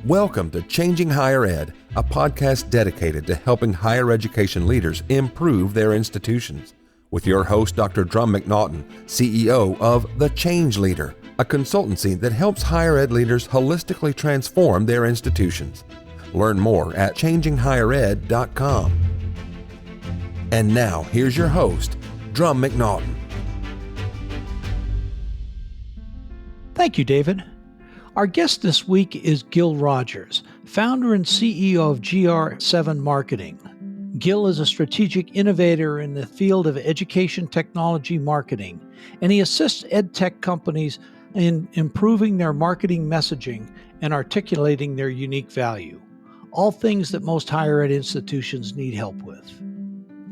Welcome to Changing Higher Ed, a podcast dedicated to helping higher education leaders improve their institutions. With your host, Dr. Drumm McNaughton, CEO of The Change Leader, a consultancy that helps higher ed leaders holistically transform their institutions. Learn more at changinghighered.com. And now, here's your host, Drumm McNaughton. Thank you, David. Our guest this week is Gil Rogers, founder and CEO of GR7 Marketing. Gil is a strategic innovator in the field of education technology marketing, and he assists ed tech companies in improving their marketing messaging and articulating their unique value, all things that most higher ed institutions need help with.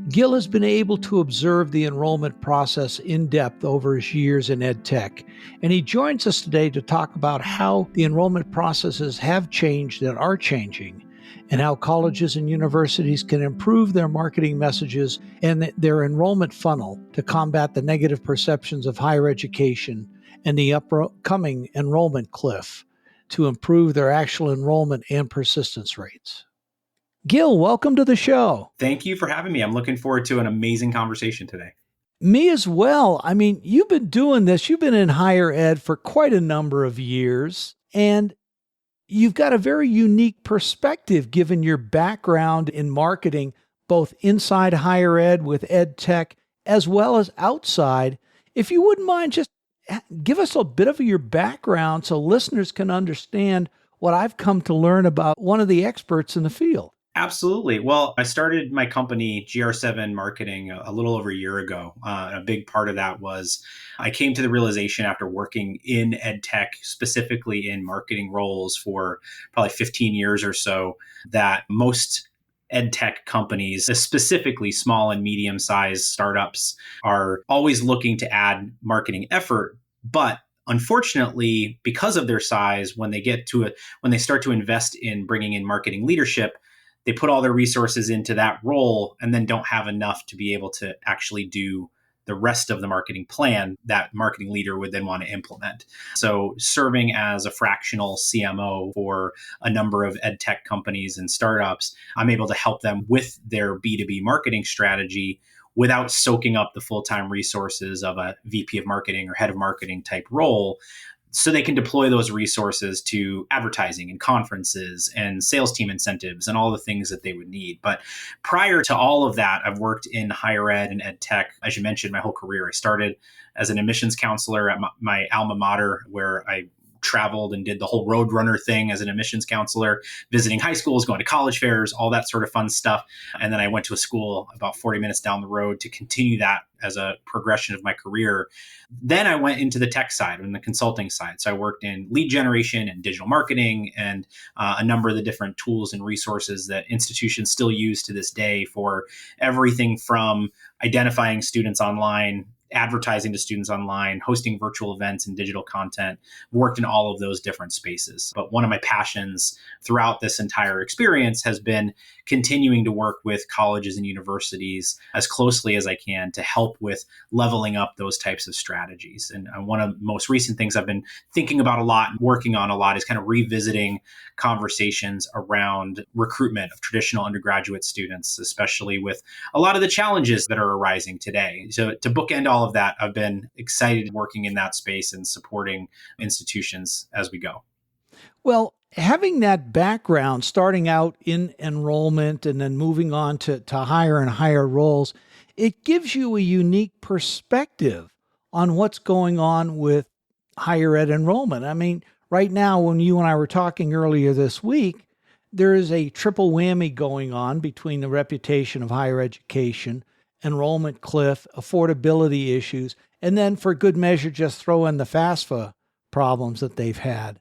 Gil has been able to observe the enrollment process in depth over his years in ed tech, and he joins us today to talk about how the enrollment processes have changed and are changing, and how colleges and universities can improve their marketing messages and their enrollment funnel to combat the negative perceptions of higher education and the upcoming enrollment cliff to improve their actual enrollment and persistence rates. Gil, welcome to the show. Thank you for having me. I'm looking forward to an amazing conversation today. Me as well. I mean, you've been doing this. You've been in higher ed for quite a number of years, and you've got a very unique perspective given your background in marketing, both inside higher ed with ed tech, as well as outside. If you wouldn't mind, just give us a bit of your background so listeners can understand what I've come to learn about one of the experts in the field. Absolutely. Well, I started my company, GR7 Marketing, a little over a year ago. A big part of that was I came to the realization after working in ed tech, specifically in marketing roles for probably 15 years or so, that most ed tech companies, specifically small and medium-sized startups, are always looking to add marketing effort. But unfortunately, because of their size, when they start to invest in bringing in marketing leadership, they put all their resources into that role and then don't have enough to be able to actually do the rest of the marketing plan that marketing leader would then want to implement. So serving as a fractional CMO for a number of ed tech companies and startups, I'm able to help them with their B2B marketing strategy without soaking up the full-time resources of a VP of marketing or head of marketing type role, so they can deploy those resources to advertising and conferences and sales team incentives and all the things that they would need. But prior to all of that, I've worked in higher ed and ed tech, as you mentioned, my whole career. I started as an admissions counselor at my alma mater, where I traveled and did the whole Roadrunner thing as an admissions counselor, visiting high schools, going to college fairs, all that sort of fun stuff. And then I went to a school about 40 minutes down the road to continue that as a progression of my career. Then I went into the tech side and the consulting side. So I worked in lead generation and digital marketing and a number of the different tools and resources that institutions still use to this day for everything from identifying students online, advertising to students online, hosting virtual events and digital content, worked in all of those different spaces. But one of my passions throughout this entire experience has been continuing to work with colleges and universities as closely as I can to help with leveling up those types of strategies. And one of the most recent things I've been thinking about a lot and working on a lot is kind of revisiting conversations around recruitment of traditional undergraduate students, especially with a lot of the challenges that are arising today. So to bookend all of that, I've been excited working in that space and supporting institutions as we go. Well, having that background, starting out in enrollment and then moving on to higher and higher roles, it gives you a unique perspective on what's going on with higher ed enrollment. I mean, right now, when you and I were talking earlier this week, there is a triple whammy going on between the reputation of higher education, enrollment cliff, affordability issues, and then for good measure, just throw in the FAFSA problems that they've had.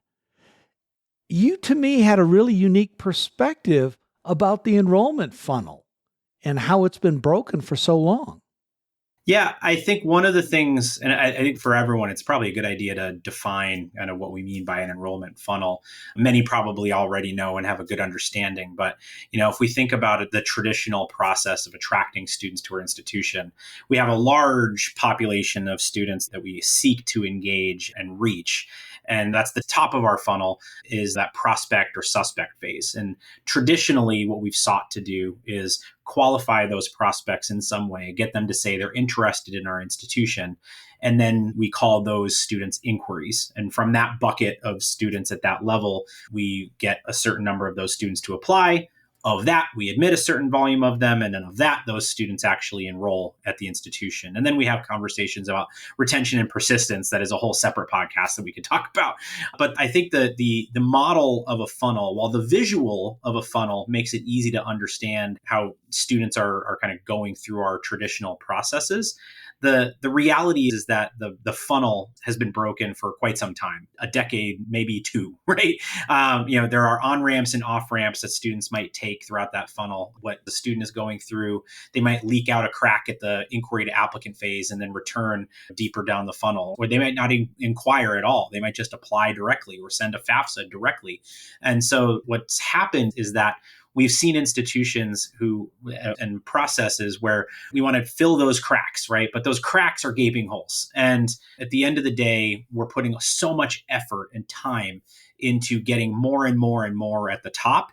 You, to me, had a really unique perspective about the enrollment funnel and how it's been broken for so long. Yeah, I think one of the things, and I think for everyone, it's probably a good idea to define kind of what we mean by an enrollment funnel. Many probably already know and have a good understanding, but if we think about it, the traditional process of attracting students to our institution, we have a large population of students that we seek to engage and reach. And that's the top of our funnel is that prospect or suspect phase. And traditionally, what we've sought to do is qualify those prospects in some way, get them to say they're interested in our institution. And then we call those students inquiries. And from that bucket of students at that level, we get a certain number of those students to apply. Of that, we admit a certain volume of them. And then of that, those students actually enroll at the institution. And then we have conversations about retention and persistence. That is a whole separate podcast that we could talk about. But I think the model of a funnel, while the visual of a funnel makes it easy to understand how students are kind of going through our traditional processes, the reality is that the funnel has been broken for quite some time, a decade, maybe two, right? There are on ramps and off ramps that students might take throughout that funnel. What the student is going through, they might leak out a crack at the inquiry to applicant phase and then return deeper down the funnel, or they might not inquire at all. They might just apply directly or send a FAFSA directly. And so what's happened is that we've seen institutions and processes where we want to fill those cracks, right? But those cracks are gaping holes. And at the end of the day, we're putting so much effort and time into getting more and more and more at the top,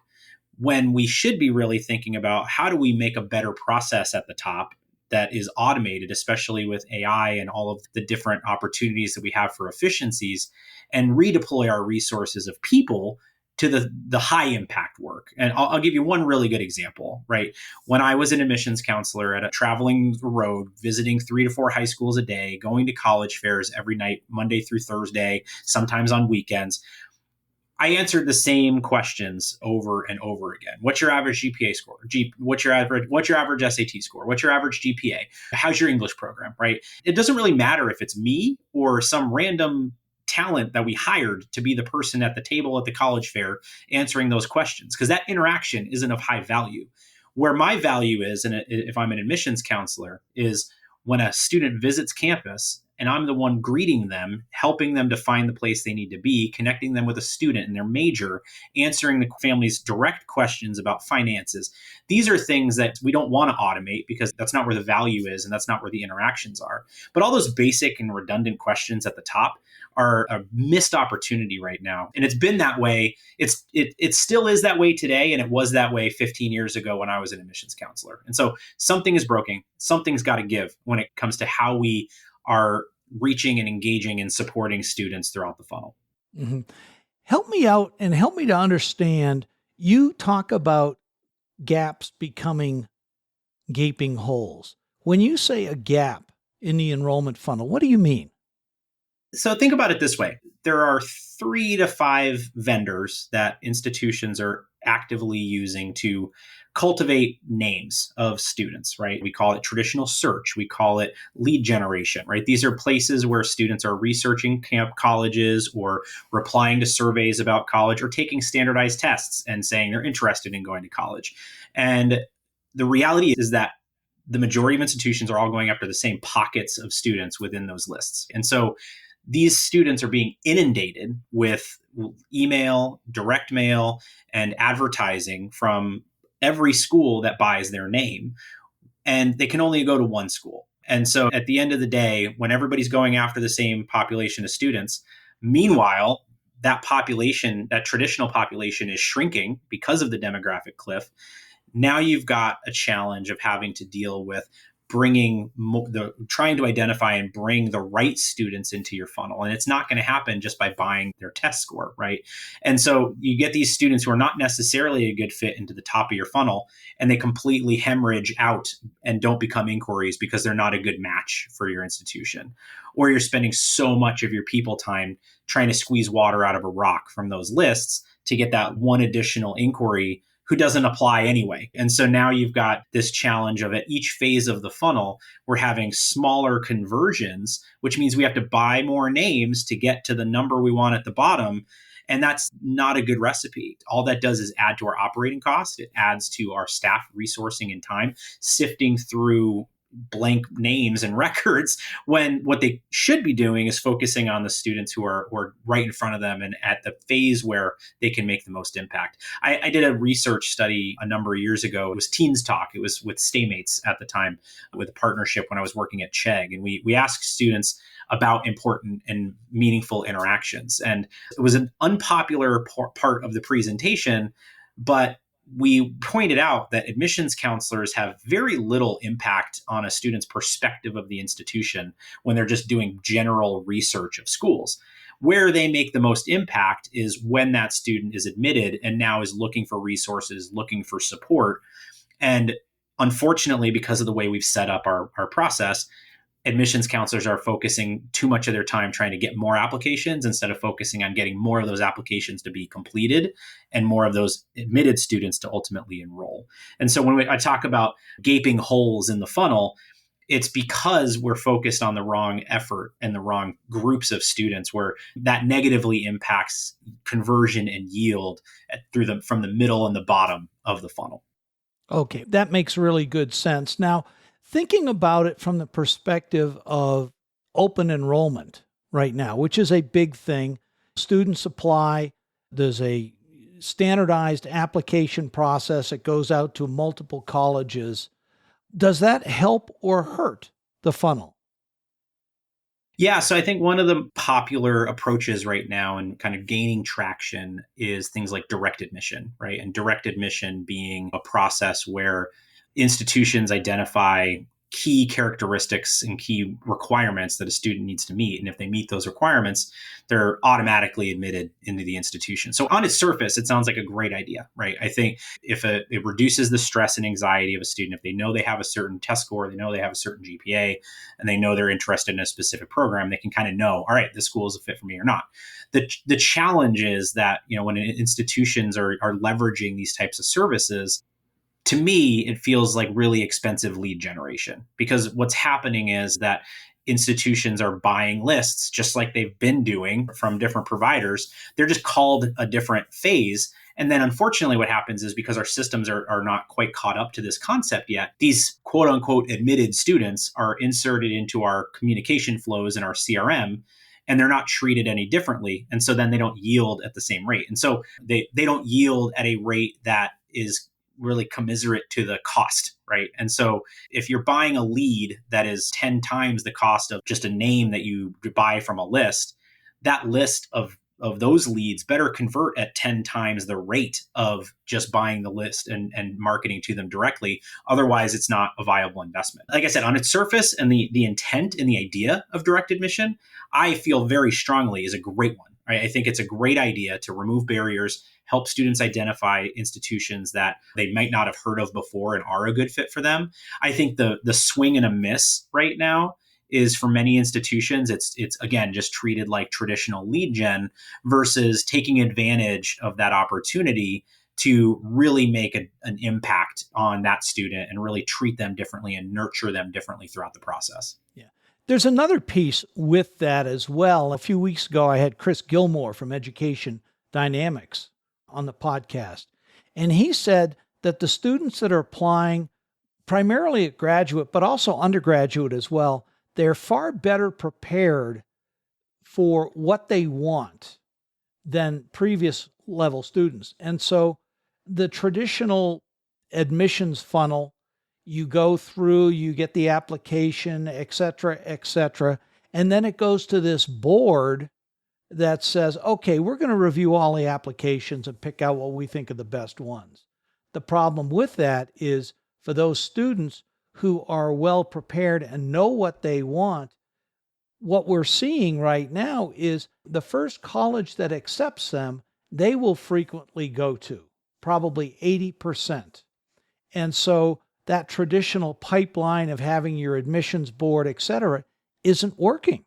when we should be really thinking about how do we make a better process at the top that is automated, especially with AI and all of the different opportunities that we have for efficiencies, and redeploy our resources of people to the high impact work. And I'll give you one really good example, right? When I was an admissions counselor at a traveling road, visiting 3 to 4 high schools a day, going to college fairs every night, Monday through Thursday, sometimes on weekends, I answered the same questions over and over again. What's your average GPA score? What's your average SAT score? What's your average GPA? How's your English program, right? It doesn't really matter if it's me or some random talent that we hired to be the person at the table at the college fair answering those questions, because that interaction isn't of high value. Where my value is, and if I'm an admissions counselor, is when a student visits campus and I'm the one greeting them, helping them to find the place they need to be, connecting them with a student and their major, answering the family's direct questions about finances. These are things that we don't want to automate because that's not where the value is and that's not where the interactions are. But all those basic and redundant questions at the top are a missed opportunity right now. And it's been that way. It still is that way today. And it was that way 15 years ago when I was an admissions counselor. And so something is broken. Something's got to give when it comes to how we are reaching and engaging and supporting students throughout the funnel. Mm-hmm. Help me out and help me to understand. You talk about gaps becoming gaping holes. When you say a gap in the enrollment funnel, what do you mean? So think about it this way. There are 3 to 5 vendors that institutions are actively using to cultivate names of students, right? We call it traditional search. We call it lead generation, right? These are places where students are researching colleges or replying to surveys about college or taking standardized tests and saying they're interested in going to college. And the reality is that the majority of institutions are all going after the same pockets of students within those lists. And so these students are being inundated with email, direct mail, and advertising from every school that buys their name. And they can only go to one school. And so at the end of the day, when everybody's going after the same population of students, meanwhile, that population, that traditional population is shrinking because of the demographic cliff. Now you've got a challenge of having to deal with trying to identify and bring the right students into your funnel. And it's not going to happen just by buying their test score, right? And so you get these students who are not necessarily a good fit into the top of your funnel, and they completely hemorrhage out and don't become inquiries because they're not a good match for your institution. Or you're spending so much of your people time trying to squeeze water out of a rock from those lists to get that one additional inquiry who doesn't apply anyway. And so now you've got this challenge of at each phase of the funnel, we're having smaller conversions, which means we have to buy more names to get to the number we want at the bottom. And that's not a good recipe. All that does is add to our operating cost. It adds to our staff resourcing and time, sifting through blank names and records, when what they should be doing is focusing on the students who are right in front of them and at the phase where they can make the most impact. I did a research study a number of years ago. It was Teens Talk. It was with Staymates at the time, with a partnership when I was working at Chegg. And we asked students about important and meaningful interactions. And it was an unpopular part of the presentation, but we pointed out that admissions counselors have very little impact on a student's perspective of the institution when they're just doing general research of schools. Where they make the most impact is when that student is admitted and now is looking for resources, looking for support. And unfortunately, because of the way we've set up our process, admissions counselors are focusing too much of their time trying to get more applications instead of focusing on getting more of those applications to be completed and more of those admitted students to ultimately enroll. And so when I talk about gaping holes in the funnel, it's because we're focused on the wrong effort and the wrong groups of students, where that negatively impacts conversion and yield from the middle and the bottom of the funnel. Okay, that makes really good sense. Now, thinking about it from the perspective of open enrollment right now, which is a big thing, students apply, there's a standardized application process that goes out to multiple colleges. Does that help or hurt the funnel? Yeah, so I think one of the popular approaches right now and kind of gaining traction is things like direct admission, right? And direct admission being a process where institutions identify key characteristics and key requirements that a student needs to meet. And if they meet those requirements, they're automatically admitted into the institution. So on its surface, it sounds like a great idea, right? I think if it reduces the stress and anxiety of a student, if they know they have a certain test score, they know they have a certain GPA, and they know they're interested in a specific program, they can kind of know, all right, this school is a fit for me or not. The challenge is that, when institutions are leveraging these types of services, to me, it feels like really expensive lead generation, because what's happening is that institutions are buying lists just like they've been doing from different providers. They're just called a different phase. And then unfortunately, what happens is, because our systems are not quite caught up to this concept yet, these quote unquote admitted students are inserted into our communication flows in our CRM, and they're not treated any differently. And so then they don't yield at the same rate. And so they don't yield at a rate that is really commiserate to the cost, right? And so if you're buying a lead that is 10 times the cost of just a name that you buy from a list, that list of those leads better convert at 10 times the rate of just buying the list and marketing to them directly. Otherwise, it's not a viable investment. Like I said, on its surface, and the intent and the idea of direct admission, I feel very strongly is a great one. Right? I think it's a great idea to remove barriers, help students identify institutions that they might not have heard of before and are a good fit for them. I think the swing and a miss right now is, for many institutions, it's again just treated like traditional lead gen versus taking advantage of that opportunity to really make an impact on that student and really treat them differently and nurture them differently throughout the process. Yeah. There's another piece with that as well. A few weeks ago, I had Chris Gilmore from Education Dynamics on the podcast, and he said that the students that are applying primarily at graduate, but also undergraduate as well, they're far better prepared for what they want than previous level students. And so the traditional admissions funnel, you go through, you get the application, et cetera, and then it goes to this board that says, okay, we're going to review all the applications and pick out what we think are the best ones. The problem with that is, for those students who are well prepared and know what they want, what we're seeing right now is the first college that accepts them, they will frequently go to, probably 80%. And so that traditional pipeline of having your admissions board, et cetera, isn't working.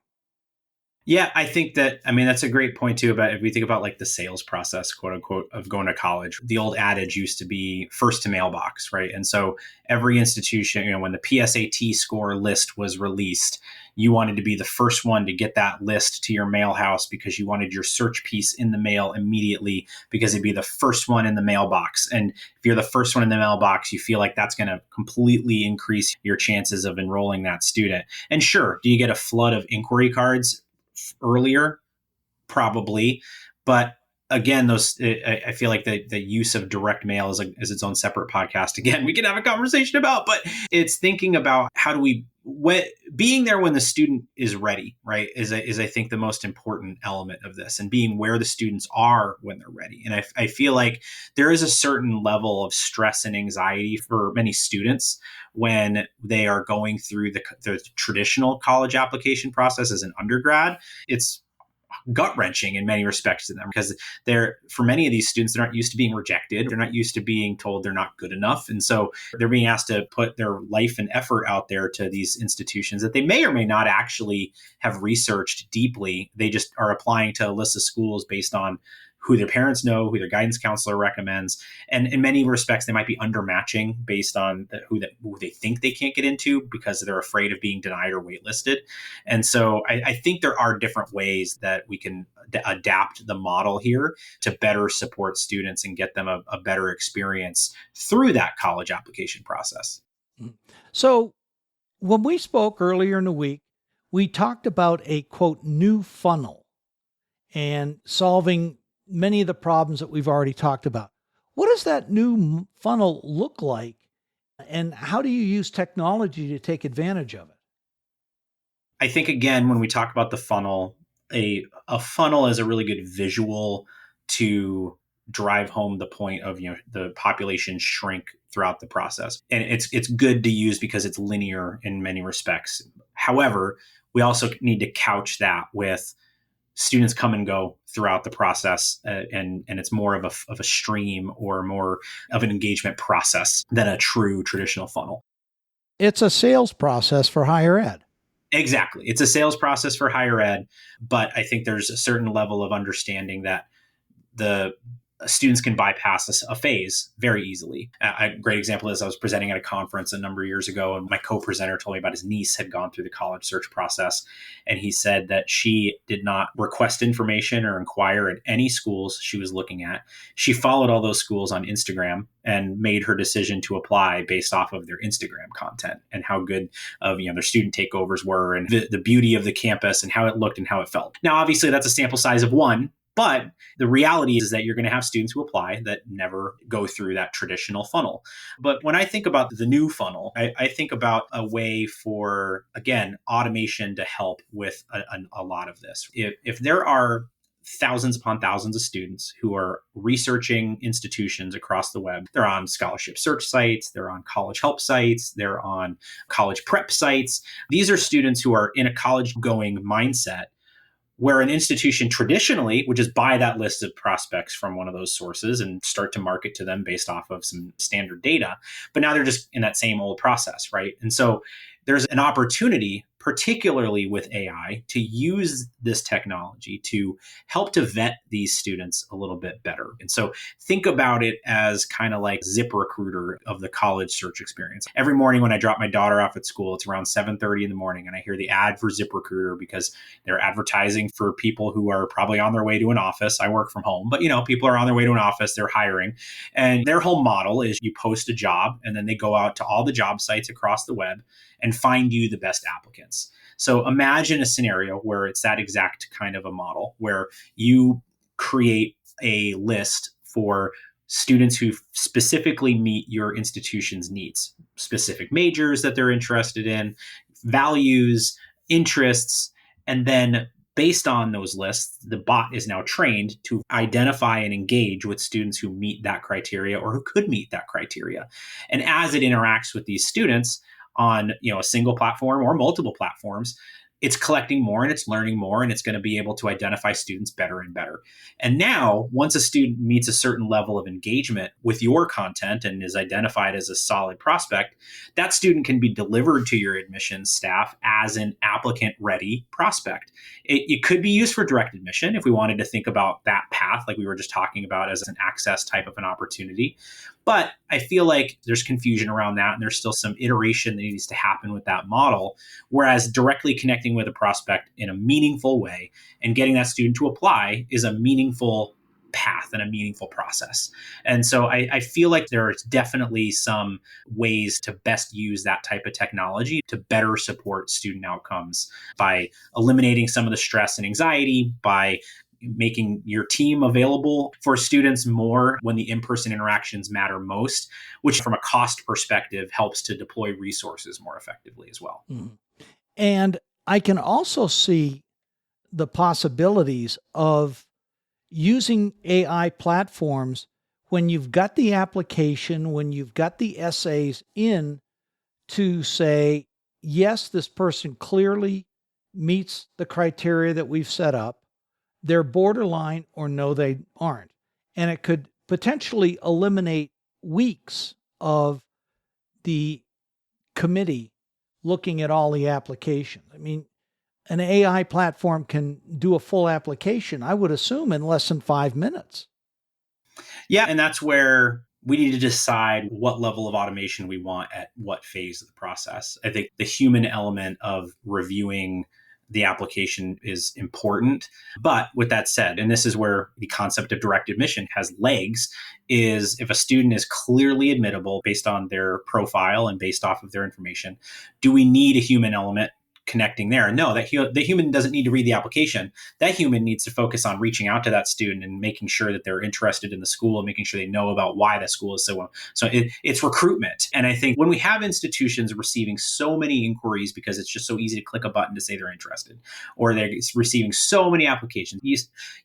Yeah, I think that's a great point too, about if we think about like the sales process, quote unquote, of going to college. The old adage used to be first to mailbox, right? And so every institution, when the PSAT score list was released, you wanted to be the first one to get that list to your mail house because you wanted your search piece in the mail immediately because it'd be the first one in the mailbox. And if you're the first one in the mailbox, you feel like that's going to completely increase your chances of enrolling that student. And sure, do you get a flood of inquiry cards earlier? Probably. But again, I feel like the use of direct mail is its own separate podcast. Again, we can have a conversation about, but it's thinking about how do we, being there when the student is ready, right, is I think the most important element of this, and being where the students are when they're ready. And I feel like there is a certain level of stress and anxiety for many students when they are going through the traditional college application process as an undergrad. It's gut-wrenching in many respects to them because for many of these students, they're not used to being rejected. They're not used to being told they're not good enough. And so they're being asked to put their life and effort out there to these institutions that they may or may not actually have researched deeply. They just are applying to a list of schools based on who their parents know, who their guidance counselor recommends. And in many respects, they might be undermatching based on who they think they can't get into because they're afraid of being denied or waitlisted. And so I think there are different ways that we can adapt the model here to better support students and get them a better experience through that college application process. So when we spoke earlier in the week, we talked about a quote, new funnel and solving many of the problems that we've already talked about. What does that new funnel look like? And how do you use technology to take advantage of it? I think, again, when we talk about the funnel, a funnel is a really good visual to drive home the point of the population shrink throughout the process. And it's good to use because it's linear in many respects. However, we also need to couch that with students come and go throughout the process, and it's more of a stream or more of an engagement process than a true traditional funnel. It's a sales process for higher ed. Exactly. It's a sales process for higher ed, but I think there's a certain level of understanding that the students can bypass a phase very easily. A great example is I was presenting at a conference a number of years ago, and my co-presenter told me about his niece had gone through the college search process. And he said that she did not request information or inquire at any schools she was looking at. She followed all those schools on Instagram and made her decision to apply based off of their Instagram content and how good of their student takeovers were and the beauty of the campus and how it looked and how it felt. Now, obviously, that's a sample size of one. But the reality is that you're going to have students who apply that never go through that traditional funnel. But when I think about the new funnel, I think about a way for, again, automation to help with a lot of this. If there are thousands upon thousands of students who are researching institutions across the web. They're on scholarship search sites, they're on college help sites, they're on college prep sites. These are students who are in a college-going mindset, where an institution traditionally would just buy that list of prospects from one of those sources and start to market to them based off of some standard data. But now they're just in that same old process, right? And so there's an opportunity, particularly with AI, to use this technology to help to vet these students a little bit better. And so think about it as kind of like ZipRecruiter of the college search experience. Every morning when I drop my daughter off at school, it's around 7:30 in the morning, and I hear the ad for ZipRecruiter because they're advertising for people who are probably on their way to an office. I work from home, but people are on their way to an office, they're hiring. And their whole model is you post a job, and then they go out to all the job sites across the web and find you the best applicants. So imagine a scenario where it's that exact kind of a model where you create a list for students who specifically meet your institution's needs, specific majors that they're interested in, values, interests, and then based on those lists, the bot is now trained to identify and engage with students who meet that criteria or who could meet that criteria. And as it interacts with these students, on a single platform or multiple platforms, it's collecting more and it's learning more, and it's going to be able to identify students better and better. And now, once a student meets a certain level of engagement with your content and is identified as a solid prospect, that student can be delivered to your admissions staff as an applicant-ready prospect. It could be used for direct admission if we wanted to think about that path, like we were just talking about, as an access type of an opportunity. But I feel like there's confusion around that, and there's still some iteration that needs to happen with that model. Whereas directly connecting with a prospect in a meaningful way and getting that student to apply is a meaningful path and a meaningful process. And so I feel like there's definitely some ways to best use that type of technology to better support student outcomes by eliminating some of the stress and anxiety, by making your team available for students more when the in-person interactions matter most, which from a cost perspective helps to deploy resources more effectively as well. Mhm. And I can also see the possibilities of using AI platforms when you've got the application, when you've got the essays in, to say, yes, this person clearly meets the criteria that we've set up. They're borderline, or no, they aren't. And it could potentially eliminate weeks of the committee looking at all the applications. I mean, an AI platform can do a full application, I would assume, in less than 5 minutes. Yeah, and that's where we need to decide what level of automation we want at what phase of the process. I think the human element of reviewing the application is important. But with that said, and this is where the concept of direct admission has legs, is if a student is clearly admittable based on their profile and based off of their information, do we need a human element connecting there? And no, the human doesn't need to read the application. That human needs to focus on reaching out to that student and making sure that they're interested in the school and making sure they know about why the school is so it's recruitment. And I think when we have institutions receiving so many inquiries because it's just so easy to click a button to say they're interested, or they're receiving so many applications,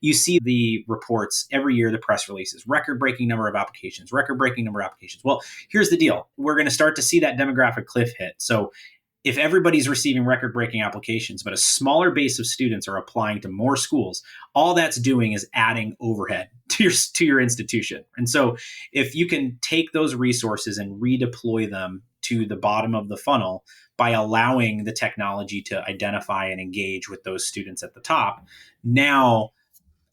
you see the reports every year, the press releases, record-breaking number of applications. Well, here's the deal. We're going to start to see that demographic cliff hit. So if everybody's receiving record-breaking applications, but a smaller base of students are applying to more schools, all that's doing is adding overhead to your institution. And so if you can take those resources and redeploy them to the bottom of the funnel by allowing the technology to identify and engage with those students at the top, now,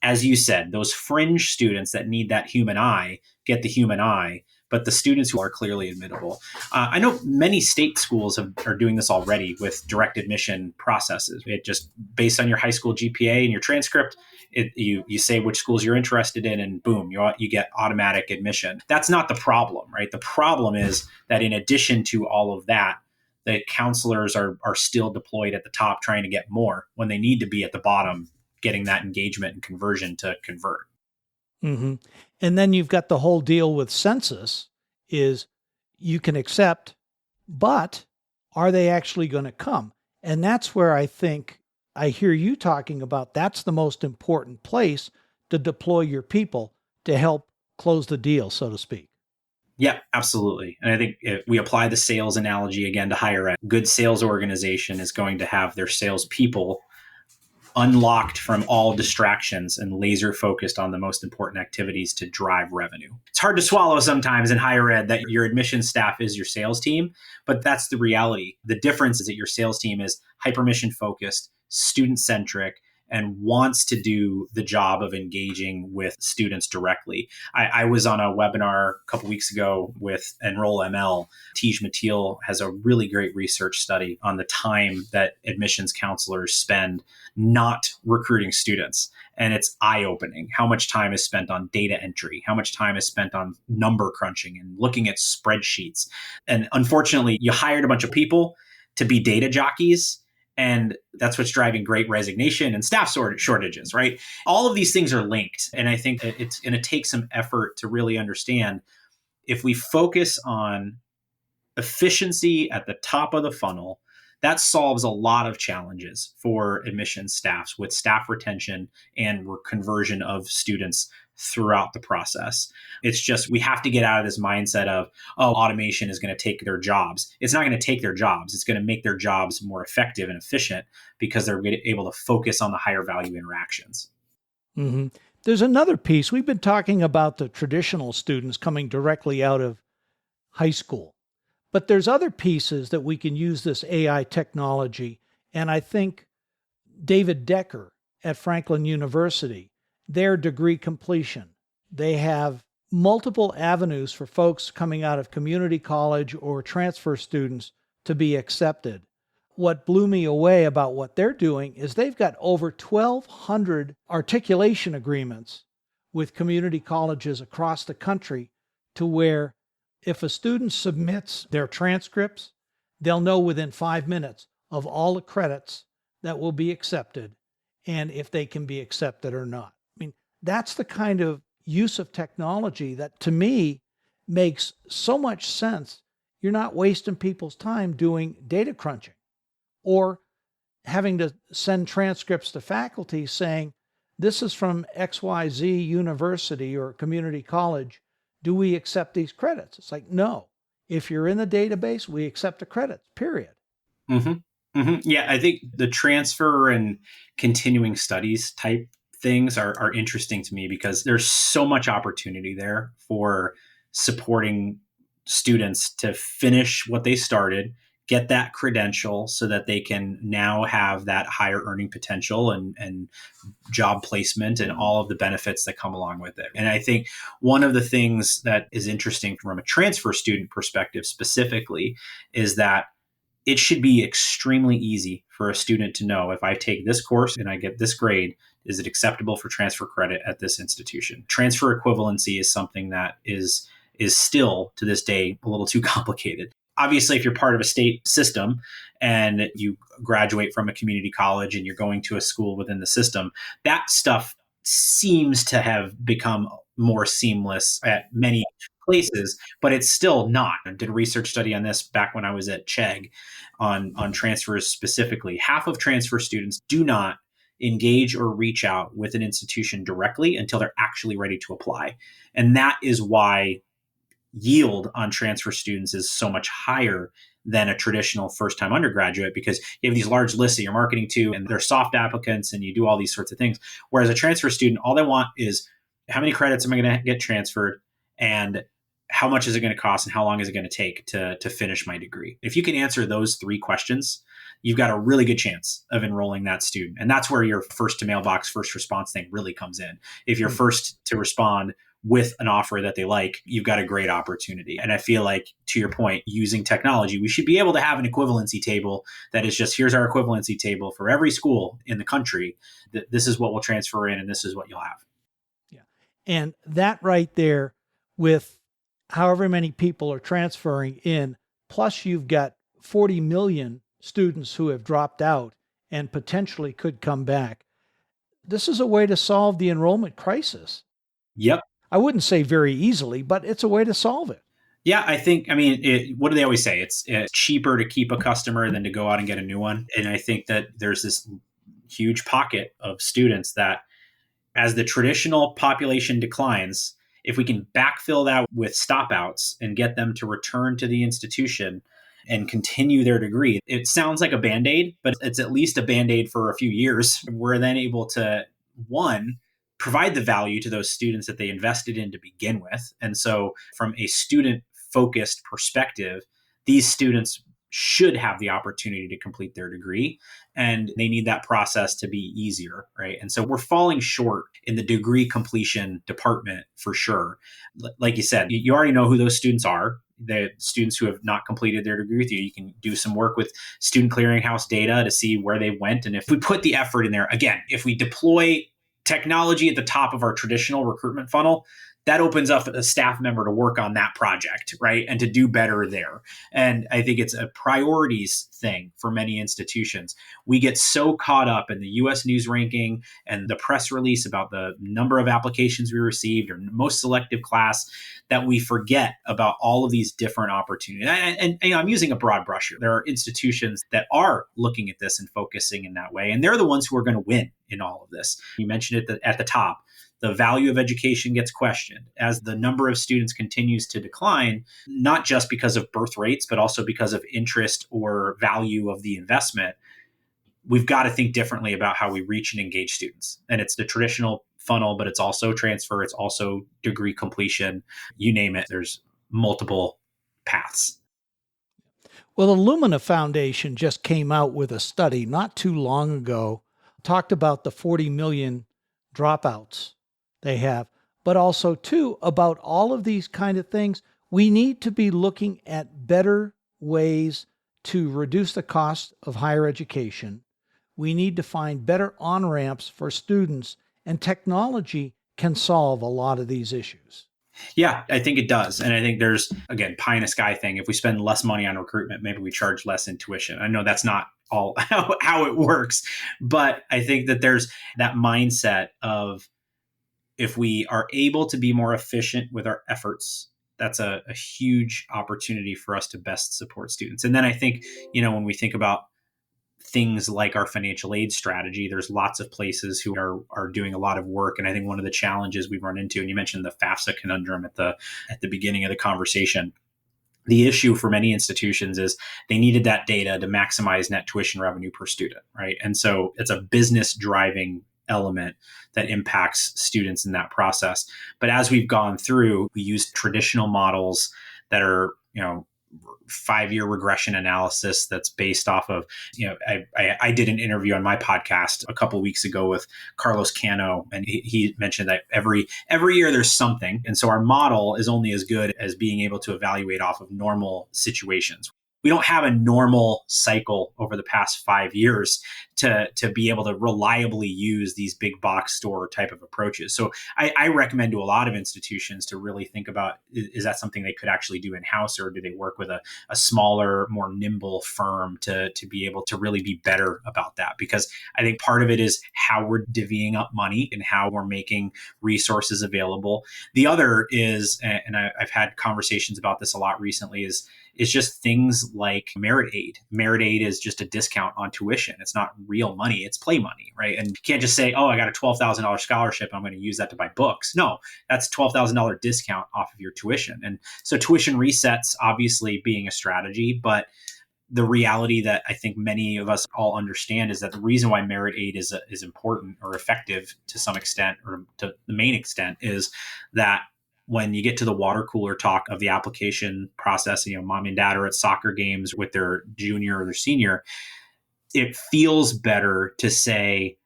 as you said, those fringe students that need that human eye get the human eye, but the students who are clearly admittable. I know many state schools are doing this already with direct admission processes. It just based on your high school GPA and your transcript, you say which schools you're interested in, and boom, you get automatic admission. That's not the problem, right? The problem is that in addition to all of that, the counselors are still deployed at the top trying to get more when they need to be at the bottom, getting that engagement and conversion to convert. Mm-hmm. And then you've got the whole deal with census is you can accept, but are they actually going to come? And that's where I think I hear you talking about that's the most important place to deploy your people to help close the deal, so to speak. Yeah, absolutely. And I think if we apply the sales analogy again to higher ed, good sales organization is going to have their salespeople unlocked from all distractions and laser focused on the most important activities to drive revenue. It's hard to swallow sometimes in higher ed that your admissions staff is your sales team, but that's the reality. The difference is that your sales team is hyper mission focused, student centric, and wants to do the job of engaging with students directly. I was on a webinar a couple weeks ago with Enroll. Tej Matil has a really great research study on the time that admissions counselors spend not recruiting students. And it's eye-opening how much time is spent on data entry, how much time is spent on number crunching and looking at spreadsheets. And unfortunately, you hired a bunch of people to be data jockeys, and that's what's driving great resignation and staff shortages, right? All of these things are linked. And I think it's going to take some effort to really understand if we focus on efficiency at the top of the funnel, that solves a lot of challenges for admissions staffs with staff retention and conversion of students throughout the process. It's just we have to get out of this mindset of, oh, automation is going to take their jobs. It's not going to take their jobs. It's going to make their jobs more effective and efficient because they're able to focus on the higher value interactions. Mm-hmm. There's another piece. We've been talking about the traditional students coming directly out of high school, but there's other pieces that we can use this AI technology. And I think David Decker at Franklin University, their degree completion, they have multiple avenues for folks coming out of community college or transfer students to be accepted. What blew me away about what they're doing is they've got over 1,200 articulation agreements with community colleges across the country, to where if a student submits their transcripts, they'll know within 5 minutes of all the credits that will be accepted and if they can be accepted or not. I mean, that's the kind of use of technology that to me makes so much sense. You're not wasting people's time doing data crunching or having to send transcripts to faculty saying, this is from XYZ University or community college. Do we accept these credits? It's like, no. If you're in the database, we accept the credits, period. Yeah, I think the transfer and continuing studies type things are interesting to me because there's so much opportunity there for supporting students to finish what they started, get that credential so that they can now have that higher earning potential and job placement and all of the benefits that come along with it. And I think one of the things that is interesting from a transfer student perspective specifically is that it should be extremely easy for a student to know, if I take this course and I get this grade, is it acceptable for transfer credit at this institution? Transfer equivalency is something that is still to this day a little too complicated. Obviously, if you're part of a state system and you graduate from a community college and you're going to a school within the system, that stuff seems to have become more seamless at many places, but it's still not. I did a research study on this back when I was at Chegg on transfers specifically. Half of transfer students do not engage or reach out with an institution directly until they're actually ready to apply. And that is why yield on transfer students is so much higher than a traditional first-time undergraduate, because you have these large lists that you're marketing to and they're soft applicants and you do all these sorts of things. Whereas a transfer student, all they want is, how many credits am I going to get transferred and how much is it going to cost and how long is it going to take to finish my degree? If you can answer those three questions, you've got a really good chance of enrolling that student. And that's where your first to mailbox, first response thing really comes in. If you're first to respond with an offer that they like, you've got a great opportunity. And I feel like, to your point, using technology, we should be able to have an equivalency table that is just, here's our equivalency table for every school in the country. This is what we'll transfer in and this is what you'll have. Yeah. And that right there, with however many people are transferring in, plus you've got 40 million students who have dropped out and potentially could come back. This is a way to solve the enrollment crisis. Yep. I wouldn't say very easily, but it's a way to solve it. Yeah, what do they always say? It's cheaper to keep a customer than to go out and get a new one. And I think that there's this huge pocket of students that, as the traditional population declines, if we can backfill that with stop-outs and get them to return to the institution and continue their degree, it sounds like a Band-Aid, but it's at least a Band-Aid for a few years. We're then able to, one, provide the value to those students that they invested in to begin with. And so from a student-focused perspective, these students should have the opportunity to complete their degree, and they need that process to be easier, right? And so we're falling short in the degree completion department for sure. Like you said, you already know who those students are. The students who have not completed their degree with you. You can do some work with Student Clearinghouse data to see where they went. And if we put the effort in there, again, if we deploy technology at the top of our traditional recruitment funnel, that opens up a staff member to work on that project, right? And to do better there. And I think it's a priorities thing for many institutions. We get so caught up in the US News ranking and the press release about the number of applications we received or most selective class that we forget about all of these different opportunities. And I'm using a broad brush here. There are institutions that are looking at this and focusing in that way. And they're the ones who are going to win in all of this. You mentioned it at the top. The value of education gets questioned as the number of students continues to decline, not just because of birth rates, but also because of interest or value of the investment. We've got to think differently about how we reach and engage students. And it's the traditional funnel, but it's also transfer. It's also degree completion. You name it. There's multiple paths. Well, the Lumina Foundation just came out with a study not too long ago, talked about the 40 million dropouts they have. but also too about all of these kind of things. We need to be looking at better ways to reduce the cost of higher education. We need to find better on-ramps for students, and technology can solve a lot of these issues. Yeah, I think it does. And I think there's, again, pie in the sky thing. If we spend less money on recruitment, maybe we charge less in tuition. I know that's not all how it works, but I think that there's that mindset of, if we are able to be more efficient with our efforts, that's a huge opportunity for us to best support students. And then I think, when we think about things like our financial aid strategy, there's lots of places who are doing a lot of work. And I think one of the challenges we've run into, and you mentioned the FAFSA conundrum at the beginning of the conversation, the issue for many institutions is they needed that data to maximize net tuition revenue per student, right? And so it's a business driving element that impacts students in that process. But as we've gone through, we use traditional models that are, 5-year regression analysis that's based off of, I did an interview on my podcast a couple of weeks ago with Carlos Cano, and he mentioned that every year there's something. And so our model is only as good as being able to evaluate off of normal situations. We don't have a normal cycle over the past 5 years to be able to reliably use these big box store type of approaches. So I recommend to a lot of institutions to really think about, is that something they could actually do in-house, or do they work with a smaller, more nimble firm to be able to really be better about that? Because I think part of it is how we're divvying up money and how we're making resources available. The other is, and I've had conversations about this a lot recently, is just things like merit aid. Merit aid is just a discount on tuition. It's not real money, it's play money, right? And you can't just say, oh, I got a $12,000 scholarship, I'm going to use that to buy books. No, that's $12,000 discount off of your tuition. And so tuition resets, obviously being a strategy, but the reality that I think many of us all understand is that the reason why merit aid is important or effective to some extent, or to the main extent, is that when you get to the water cooler talk of the application process, mom and dad are at soccer games with their junior or their senior, it feels better to say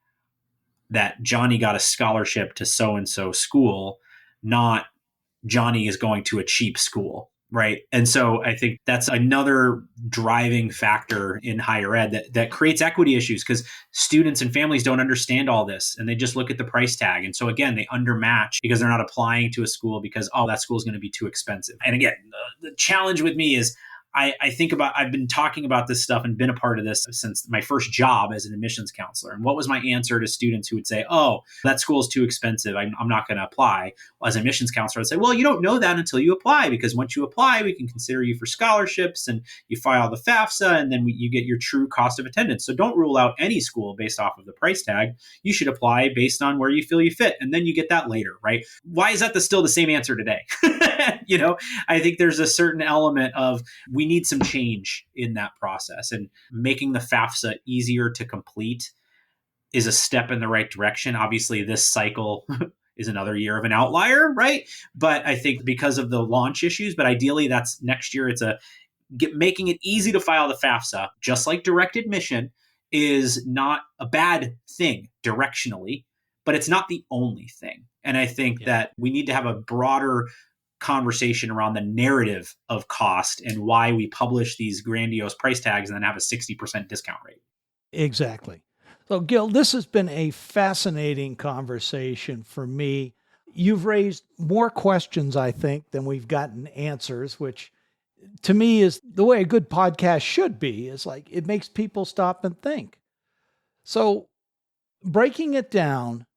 that Johnny got a scholarship to so-and-so school, not Johnny is going to a cheap school, right? And so I think that's another driving factor in higher ed that creates equity issues, because students and families don't understand all this, and they just look at the price tag. And so again, they undermatch because they're not applying to a school because, oh, that school is going to be too expensive. And again, the challenge with me is I've been talking about this stuff and been a part of this since my first job as an admissions counselor. And what was my answer to students who would say, oh, that school is too expensive, I'm not going to apply? Well, as an admissions counselor, I'd say, well, you don't know that until you apply, because once you apply, we can consider you for scholarships, and you file the FAFSA, and then you get your true cost of attendance. So don't rule out any school based off of the price tag. You should apply based on where you feel you fit, and then you get that later, right? Why is that still the same answer today? I think there's a certain element of, we need some change in that process, and making the FAFSA easier to complete is a step in the right direction. Obviously, this cycle is another year of an outlier, right? But I think because of the launch issues, but ideally that's next year, it's making it easy to file the FAFSA, just like direct admission, is not a bad thing directionally, but it's not the only thing. And I think that we need to have a broader conversation around the narrative of cost and why we publish these grandiose price tags and then have a 60% discount rate. Exactly. So, Gil, this has been a fascinating conversation for me. You've raised more questions, I think, than we've gotten answers, which to me is the way a good podcast should be. Is like, it makes people stop and think. So, breaking it down,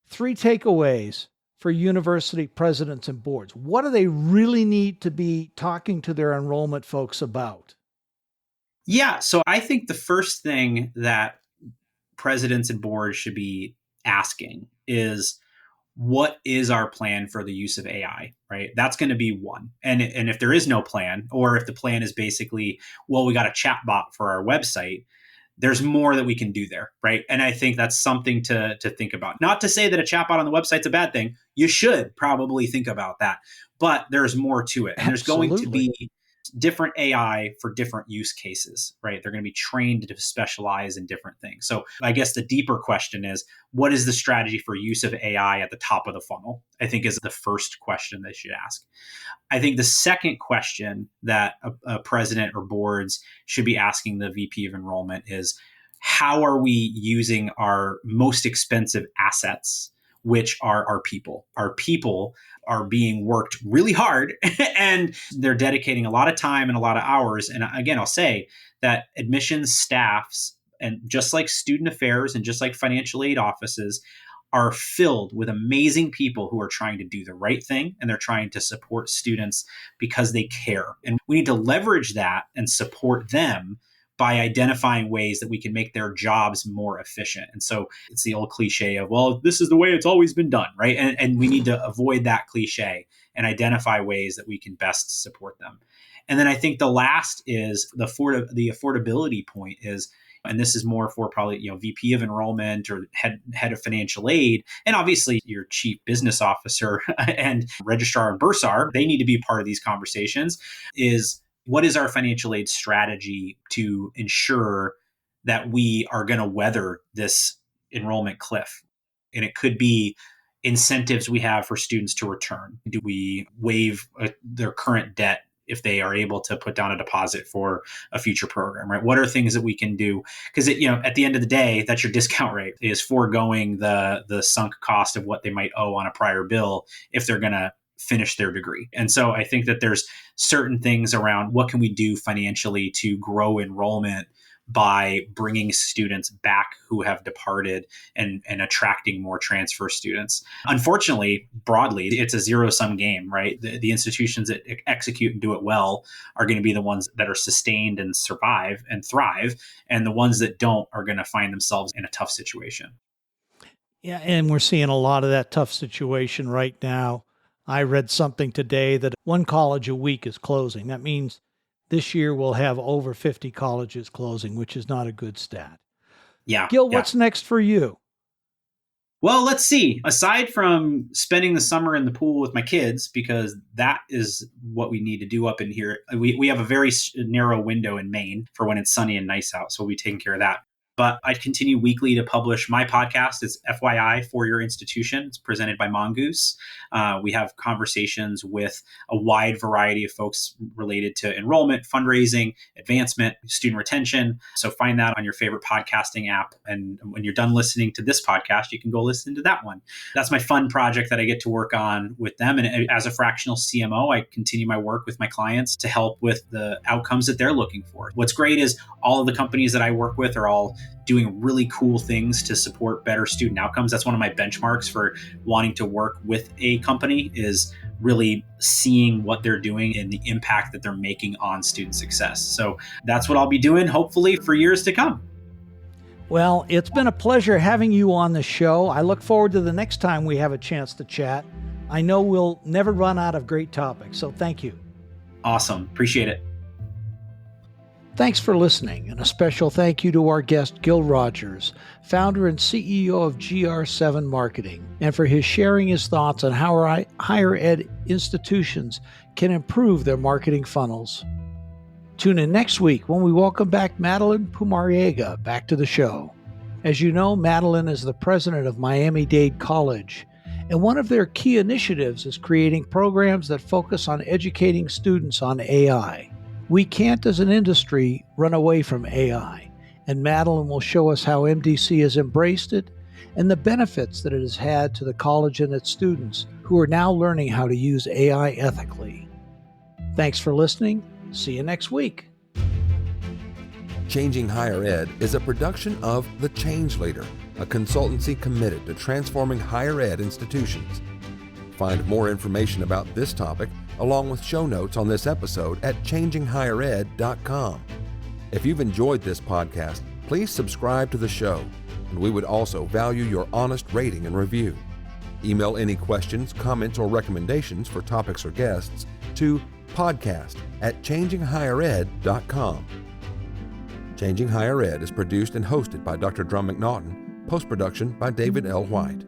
3 takeaways for university presidents and boards. What do they really need to be talking to their enrollment folks about? Yeah, so I think the first thing that presidents and boards should be asking is, what is our plan for the use of AI, right? That's going to be one. And if there is no plan, or if the plan is basically, well, we got a chat bot for our website, there's more that we can do there, right? And I think that's something to think about. Not to say that a chatbot on the website's a bad thing. You should probably think about that, but there's more to it. And there's going to be different AI for different use cases, right? They're going to be trained to specialize in different things. So I guess the deeper question is, what is the strategy for use of AI at the top of the funnel? I think is the first question they should ask. I think the second question that a president or boards should be asking the VP of enrollment is, how are we using our most expensive assets, which are our people? Our people are being worked really hard and they're dedicating a lot of time and a lot of hours. And again, I'll say that admissions staffs, and just like student affairs and just like financial aid offices, are filled with amazing people who are trying to do the right thing, and they're trying to support students because they care. And we need to leverage that and support them by identifying ways that we can make their jobs more efficient. And so it's the old cliche of, well, this is the way it's always been done, right? And we need to avoid that cliche and identify ways that we can best support them. And then I think the last is the affordability point is, and this is more for probably, VP of enrollment or head of financial aid, and obviously your chief business officer and registrar and bursar, they need to be part of these conversations, is what is our financial aid strategy to ensure that we are going to weather this enrollment cliff? And it could be incentives we have for students to return. Do we waive their current debt if they are able to put down a deposit for a future program, right? What are things that we can do? Because at the end of the day, that's your discount rate, is foregoing the sunk cost of what they might owe on a prior bill if they're going to finish their degree. And so I think that there's certain things around what can we do financially to grow enrollment by bringing students back who have departed and attracting more transfer students. Unfortunately, broadly, it's a zero-sum game, right? The institutions that execute and do it well are going to be the ones that are sustained and survive and thrive, and the ones that don't are going to find themselves in a tough situation. Yeah, and we're seeing a lot of that tough situation right now. I read something today that one college a week is closing. That means this year we'll have over 50 colleges closing, which is not a good stat. Yeah. Gil, what's next for you? Well, let's see. Aside from spending the summer in the pool with my kids, because that is what we need to do up in here. We have a very narrow window in Maine for when it's sunny and nice out, so we'll be taking care of that. But I continue weekly to publish my podcast. It's FYI for your institution. It's presented by Mongoose. We have conversations with a wide variety of folks related to enrollment, fundraising, advancement, student retention. So find that on your favorite podcasting app. And when you're done listening to this podcast, you can go listen to that one. That's my fun project that I get to work on with them. And as a fractional CMO, I continue my work with my clients to help with the outcomes that they're looking for. What's great is all of the companies that I work with are all doing really cool things to support better student outcomes. That's one of my benchmarks for wanting to work with a company, is really seeing what they're doing and the impact that they're making on student success. So that's what I'll be doing, hopefully, for years to come. Well, it's been a pleasure having you on the show. I look forward to the next time we have a chance to chat. I know we'll never run out of great topics, so thank you. Awesome. Appreciate it. Thanks for listening, and a special thank you to our guest, Gil Rogers, founder and CEO of GR7 Marketing, and for his sharing his thoughts on how our higher ed institutions can improve their marketing funnels. Tune in next week when we welcome back Madeline Pumariega back to the show. As you know, Madeline is the president of Miami-Dade College, and one of their key initiatives is creating programs that focus on educating students on AI. We can't, as an industry, run away from AI, and Madeline will show us how MDC has embraced it and the benefits that it has had to the college and its students who are now learning how to use AI ethically. Thanks for listening. See you next week. Changing Higher Ed is a production of The Change Leader, a consultancy committed to transforming higher ed institutions. Find more information about this topic along with show notes on this episode at changinghighered.com. If you've enjoyed this podcast, please subscribe to the show, and we would also value your honest rating and review. Email any questions, comments, or recommendations for topics or guests to podcast@changinghighered.com. Changing Higher Ed is produced and hosted by Dr. Drumm McNaughton, post-production by David L. White.